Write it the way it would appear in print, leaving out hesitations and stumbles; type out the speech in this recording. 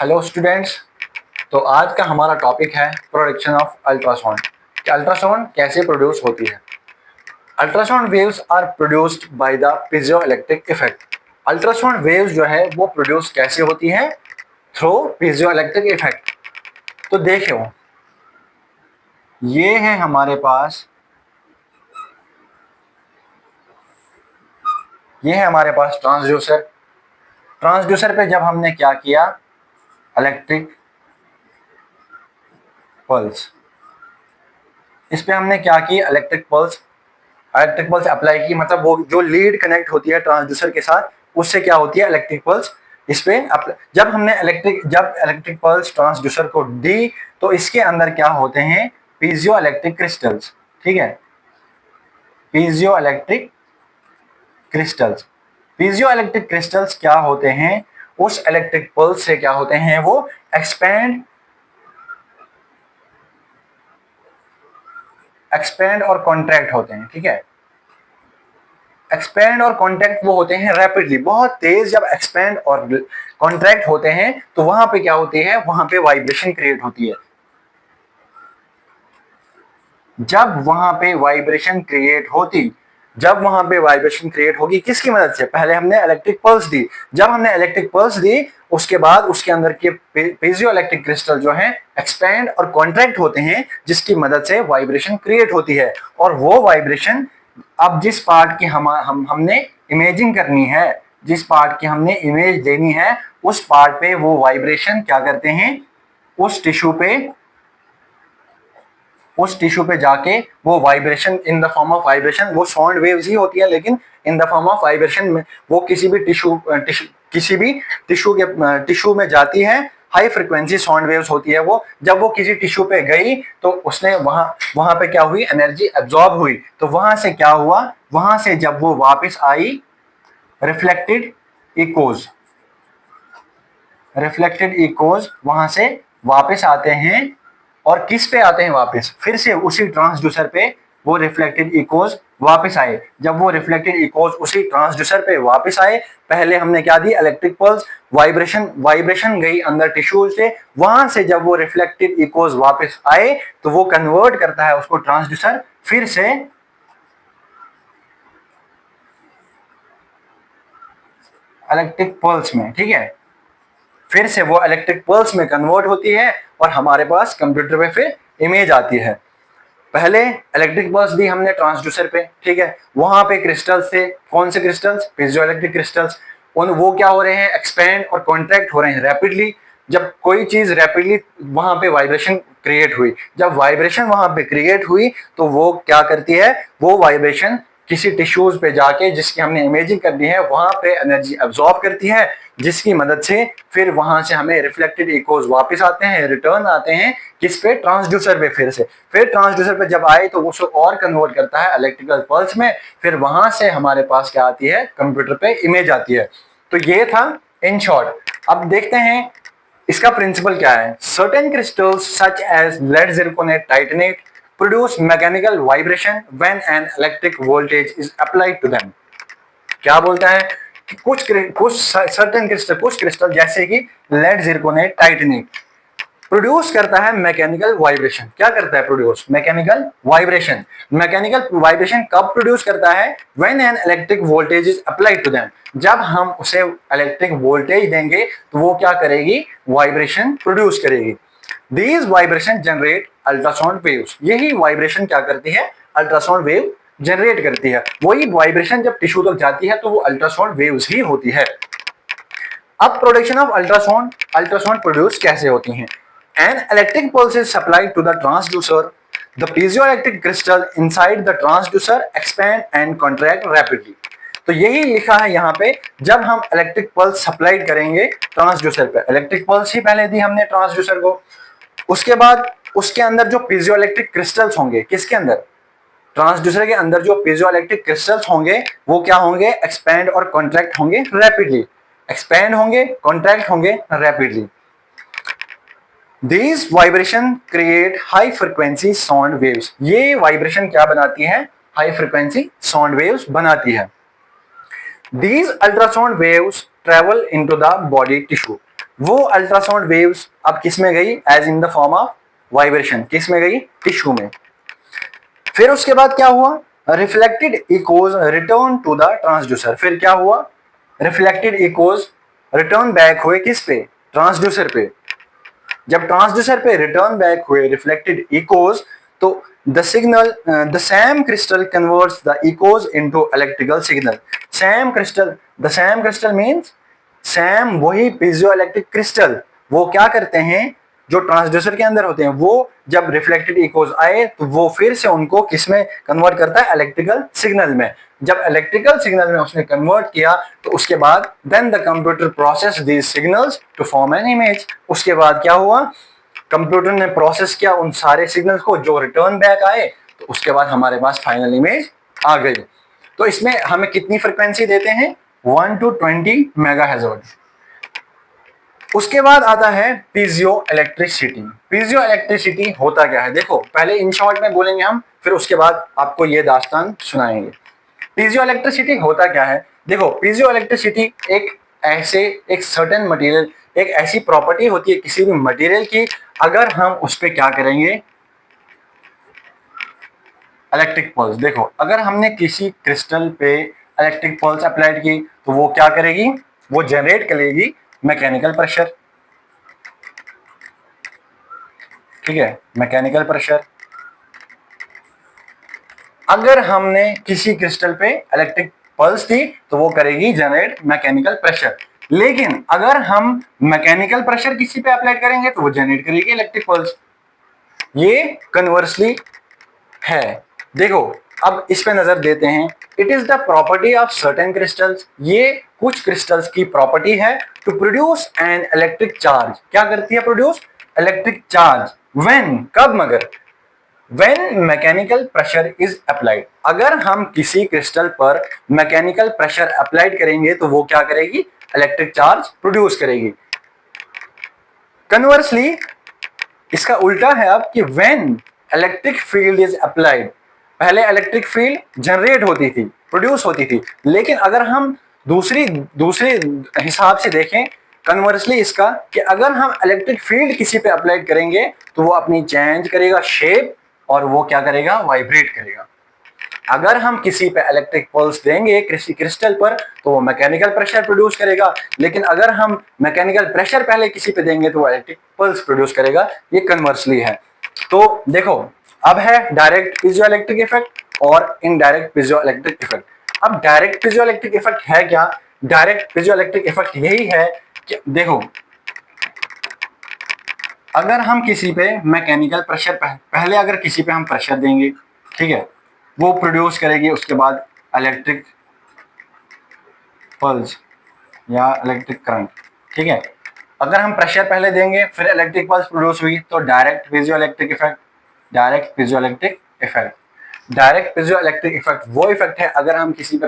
Hello students. तो आज का हमारा टॉपिक है प्रोडक्शन ऑफ अल्ट्रासाउंड कि अल्ट्रासाउंड कैसे प्रोड्यूस होती है। Ultrasound waves are produced by the piezoelectric effect. Ultrasound waves जो है वो प्रोड्यूस कैसे होती है? Through piezoelectric effect. तो देखो, ये है हमारे पास, ट्रांसड्यूसर। ट्रांसड्यूसर पे जब हमने क्या किया, इलेक्ट्रिक पल्स, इस पे हमने क्या की, इलेक्ट्रिक पल्स अप्लाई की। मतलब वो जो लीड कनेक्ट होती है ट्रांसड्यूसर के साथ, उससे क्या होती है, इलेक्ट्रिक पल्स इस पे जब हमने इलेक्ट्रिक पल्स ट्रांसड्यूसर को दी तो इसके अंदर क्या होते हैं, पीजियो इलेक्ट्रिक क्रिस्टल्स। ठीक है, piezo electric crystals. Piezo electric crystals क्या होते हैं, उस इलेक्ट्रिक पल्स से क्या होते हैं, वो एक्सपेंड और कॉन्ट्रैक्ट होते हैं। ठीक है, एक्सपेंड और कॉन्ट्रैक्ट वो होते हैं रैपिडली, बहुत तेज। जब एक्सपेंड और कॉन्ट्रैक्ट होते हैं तो वहां पे क्या होती है, वहां पे वाइब्रेशन क्रिएट होती है। जब वहां पे वाइब्रेशन क्रिएट होगी, किसकी मदद से? पहले हमने इलेक्ट्रिक पल्स दी। जब हमने इलेक्ट्रिक पल्स दी उसके बाद उसके अंदर के पीजियो इलेक्ट्रिक क्रिस्टल जो है एक्सपेंड और कॉन्ट्रैक्ट होते हैं, जिसकी मदद से वाइब्रेशन क्रिएट होती है। और वो वाइब्रेशन अब जिस पार्ट की हमने इमेजिंग करनी है, जिस पार्ट की हमने इमेज देनी है, उस पार्ट पे वो वाइब्रेशन क्या करते हैं, उस टिश्यू पे जाके वो vibration in the form of vibration, वो साउंड वेव्स ही होती है लेकिन इन द फॉर्म ऑफ वाइब्रेशन में वो किसी भी टिश्यू में जाती है। हाई फ्रिक्वेंसी साउंड वेव्स होती है वो। जब वो किसी टिश्यू पे गई तो उसने वहां पे क्या हुई, एनर्जी एब्जॉर्ब हुई। तो वहां से क्या हुआ, वहां से जब वो वापस आई, रिफ्लेक्टेड इकोज वहां से वापस आते हैं। और किस पे आते हैं वापस? फिर से उसी ट्रांसड्यूसर पे वो रिफ्लेक्टेड इकोज वापस आए। जब वो रिफ्लेक्टेड इकोज उसी ट्रांसड्यूसर पे वापस आए, पहले हमने क्या दी, इलेक्ट्रिक पल्स, वाइब्रेशन गई अंदर टिश्यू से। वहां से जब वो रिफ्लेक्टेड इकोज वापस आए तो वो कन्वर्ट करता है उसको ट्रांसड्यूसर फिर से इलेक्ट्रिक पल्स में। ठीक है, फिर से वो इलेक्ट्रिक पल्स में कन्वर्ट होती है और हमारे पास कंप्यूटर पे फिर इमेज आती है। पहले इलेक्ट्रिक पल्स दी हमने ट्रांसड्यूसर पे, ठीक है, वहां पे क्रिस्टल्स थे। कौन से क्रिस्टल्स? Piezo electric crystals. वो क्या हो रहे हैं, एक्सपेंड और कॉन्ट्रैक्ट हो रहे हैं रैपिडली। जब कोई चीज रैपिडली, वहां पे वाइब्रेशन क्रिएट हुई। जब वाइब्रेशन वहां पे क्रिएट हुई तो वो क्या करती है, वो वाइब्रेशन किसी टिश्यूज पे जाके, जिसकी हमने इमेजिंग करनी है, वहां पे एनर्जी अब्सॉर्ब करती है, जिसकी मदद से फिर वहां से हमें रिफ्लेक्टेड इकोज वापस आते हैं, रिटर्न आते हैं किस पे, ट्रांसड्यूसर पे। फिर ट्रांसड्यूसर पे जब आए तो वो उसको और कन्वर्ट करता है इलेक्ट्रिकल पल्स में। फिर वहां से हमारे पास क्या आती है, कंप्यूटर पे इमेज आती है। तो ये था इन शॉर्ट। अब देखते हैं इसका प्रिंसिपल क्या है। Certain crystals such as lead zirconate titanate produce mechanical vibration when an electric voltage is applied to them. क्या बोलता है कि कुछ क्रिस्टल जैसे कि लेड जिरकोनेट टाइटेनेट प्रोड्यूस करता है मैकेनिकल वाइब्रेशन। क्या करता है? Produce mechanical vibration. Mechanical vibration कब प्रोड्यूस करता है? When an electric voltage is applied to them. जब हम उसे इलेक्ट्रिक वोल्टेज देंगे तो वो क्या करेगी, वाइब्रेशन प्रोड्यूस करेगी। These vibration generate ultrasound waves. यही वाइब्रेशन क्या करती है, अल्ट्रासाउंड वेव जनरेट करती है। वही वाइब्रेशन जब टिश्यू तक जाती है तो वो अल्ट्रासाउंड वेव्स ही होती है। अब प्रोडक्शन ऑफ अल्ट्रासाउंड प्रोड्यूस कैसे होती हैं? An electric pulse is supplied to the transducer. The piezoelectric crystal inside the transducer expand and contract rapidly. तो यही लिखा है यहाँ पे, जब हम इलेक्ट्रिक पल्स सप्लाई करेंगे ट्रांसड्यूसर पे, इलेक्ट्रिक पल्स ही पहले दी हमने ट्रांसड्यूसर को, उसके बाद उसके अंदर जो पीजोइलेक्ट्रिक क्रिस्टल्स होंगे, किसके अंदर, ट्रांसड्यूसर के अंदर जो पीजोइलेक्ट्रिक क्रिस्टल्स होंगे वो क्या होंगे, एक्सपैंड और कॉन्ट्रैक्ट होंगे रैपिडली। एक्सपैंड होंगे, कॉन्ट्रैक्ट होंगे rapidly. These vibration create high frequency sound waves. ये वाइब्रेशन क्या बनाती है, हाई फ्रिक्वेंसी साउंड वेव्स बनाती है। These ultrasound waves travel into the body tissue. वो अल्ट्रासाउंड वेव्स अब किस में गई, as in the form of vibration, किस में गई, टिश्यू में। फिर उसके बाद क्या हुआ, reflected echoes return to the transducer. फिर क्या हुआ, रिफ्लेक्टेड इकोज रिटर्न बैक हुए किस पे, ट्रांसड्यूसर पे। जब ट्रांसड्यूसर पे रिटर्न बैक हुए रिफ्लेक्टेड इकोज, तो the signal the Sam crystal converts the echoes into electrical signal. Sam crystal, the Sam crystal means Sam वही पीजो इलेक्ट्रिक क्रिस्टल, वो क्या करते हैं, जो ट्रांसड्यूसर के अंदर होते हैं, वो जब रिफ्लेक्टेड इकोज आए तो वो फिर से उनको किसमें कन्वर्ट करता है, इलेक्ट्रिकल सिग्नल में। जब इलेक्ट्रिकल सिग्नल में उसने कन्वर्ट किया तो उसके बाद then the computer process these signals to form an image. उसके बाद क्या हुआ, कंप्यूटर ने प्रोसेस किया उन सारे सिग्नल्स को जो रिटर्न बैक आए, तो उसके बाद हमारे पास फाइनल इमेज आ गई। तो इसमें हमें कितनी फ्रीक्वेंसी देते हैं, 1 to 20 मेगाहर्ट्ज। उसके बाद आता है पीजियो इलेक्ट्रिसिटी। पीजियो इलेक्ट्रिसिटी होता क्या है, देखो पहले इन शॉर्ट में बोलेंगे हम, फिर उसके बाद आपको ये दास्तान सुनाएंगे। पीजियो इलेक्ट्रिसिटी होता क्या है, देखो पीजियो इलेक्ट्रिसिटी एक सर्टेन मटेरियल, एक ऐसी प्रॉपर्टी होती है किसी भी मटेरियल की, अगर हम उस पर क्या करेंगे, इलेक्ट्रिक पल्स। देखो अगर हमने किसी क्रिस्टल पे इलेक्ट्रिक पल्स अप्लाइड की तो वो क्या करेगी, वो जनरेट करेगी मैकेनिकल प्रेशर, ठीक है, मैकेनिकल प्रेशर। अगर हमने किसी क्रिस्टल पे इलेक्ट्रिक पल्स दी तो वो करेगी जनरेट मैकेनिकल प्रेशर। लेकिन अगर हम मैकेनिकल प्रेशर किसी पे अप्लाई करेंगे तो वो जनरेट करेगी इलेक्ट्रिक पल्स। ये कन्वर्सली है। देखो अब इस पे नजर देते हैं। It is the property of certain crystals, ये कुछ क्रिस्टल्स की प्रॉपर्टी है, to produce an electric charge. क्या करती है, प्रोड्यूस इलेक्ट्रिक चार्ज। व्हेन, कब, मगर when mechanical pressure is applied. अगर हम किसी क्रिस्टल पर मैकेनिकल प्रेशर अप्लाइड करेंगे तो वो क्या करेगी, इलेक्ट्रिक चार्ज प्रोड्यूस करेगी। कन्वर्सली इसका उल्टा है अब कि when electric field is applied, पहले इलेक्ट्रिक फील्ड जनरेट होती थी, प्रोड्यूस होती थी, लेकिन अगर हम दूसरे हिसाब से देखें कन्वर्सली इसका, कि अगर हम इलेक्ट्रिक फील्ड किसी पे अप्लाई करेंगे तो वो अपनी चेंज करेगा शेप और वो क्या करेगा, वाइब्रेट करेगा। अगर हम किसी पे इलेक्ट्रिक पल्स देंगे किसी क्रिस्टल पर तो वो मैकेनिकल प्रेशर प्रोड्यूस करेगा, लेकिन अगर हम मैकेनिकल प्रेशर पहले किसी पे देंगे तो वो इलेक्ट्रिक पल्स प्रोड्यूस करेगा। ये कन्वर्सली है। तो देखो अब है डायरेक्ट पीजोइलेक्ट्रिक इफेक्ट और इनडायरेक्ट पीजोइलेक्ट्रिक इफेक्ट। अब डायरेक्ट पीजोइलेक्ट्रिक इफेक्ट है क्या, डायरेक्ट पीजोइलेक्ट्रिक इफेक्ट यही है कि देखो अगर हम किसी पे मैकेनिकल प्रेशर पहले अगर किसी पे हम प्रेशर देंगे, ठीक है, वो प्रोड्यूस करेगी उसके बाद इलेक्ट्रिक पल्स या इलेक्ट्रिक करंट, ठीक है। अगर हम प्रेशर पहले देंगे फिर इलेक्ट्रिक पल्स प्रोड्यूस हुई तो direct piezoelectric effect. Direct piezoelectric effect, direct piezoelectric effect वो इफेक्ट है अगर हम किसी पे